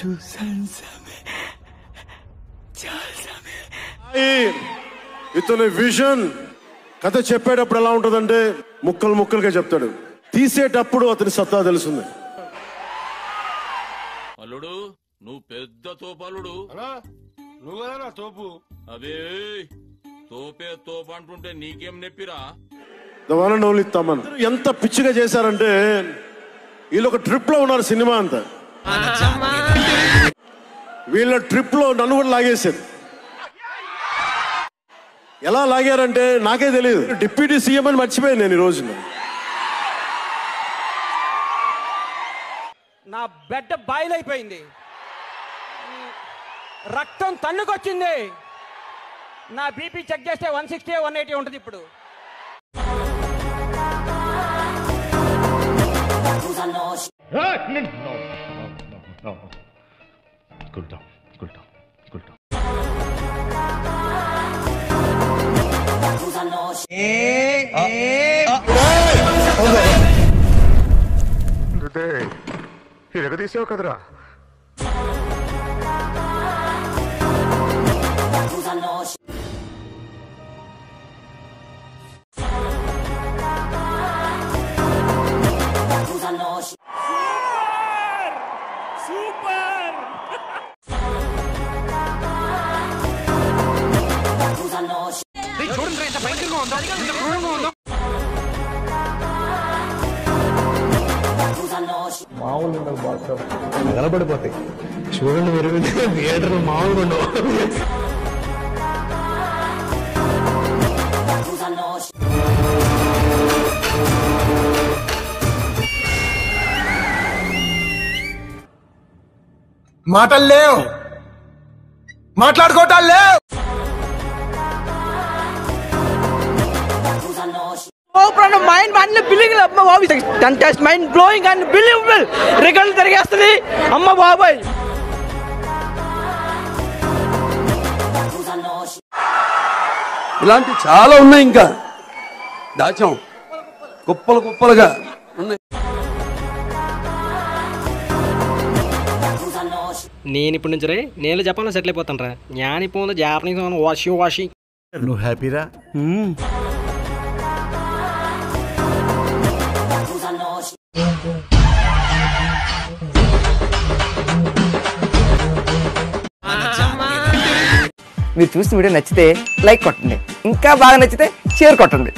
చూసాను సామి, చాలా సామి. ఇతని విజన్ కథ చెప్పేటప్పుడు ఎలా ఉంటుందంటే ముక్కలు ముక్కలుగా చెప్తాడు, తీసేటప్పుడు అతని సత్తా తెలుస్తుంది. అల్లుడు నువ్వు పెద్ద తోపల్లుడు. నువ్వు నా తోపు. అదే తోపే తోపు అంటుంటే నీకేం నెప్పిరా? ఓన్లీ తమన్ ఎంత పిచ్చిగా చేశారంటే వీళ్ళు ఒక ట్రిప్ లో ఉన్నారు, సినిమా అంతా వీళ్ళ ట్రిప్ లో నన్ను కూడా లాగేశారు. ఎలా లాగారంటే నాకే తెలియదు. డిప్యూటీ సీఎం అని మర్చిపోయాను నేను ఈ రోజున. నా బెడ్ బాయిలైపోయింది, రక్తం తన్నుకొచ్చింది. నా బీపీ చెక్ చేస్తే 160 180 ఉంటుంది ఇప్పుడు. తీసావు కదరా. మామూలు నిలబడిపోతాయి చూడండి, మీరు థియేటర్లు మామూలుగా ఉండవు. మాటలు లేవు, మాట్లాడుకోవటాలు లేవు. Mind blowing and believable result తిరిగేస్తుంది. అమ్మ బాబాయ్, ఇలాంటి చాలా ఉన్నాయి, ఇంకా దాచాం కుప్పలు కుప్పలుగా ఉన్నాయి. నేను ఇప్పటి నుంచి నేను జపాన్లో సెటిల్ అయిపోతాను రా. జ్ఞాని పోను జాపనీస్ వాషి. నువ్వు హ్యాపీరా? మీరు చూసిన వీడియో నచ్చితే లైక్ కొట్టండి, ఇంకా బాగా నచ్చితే షేర్ కొట్టండి.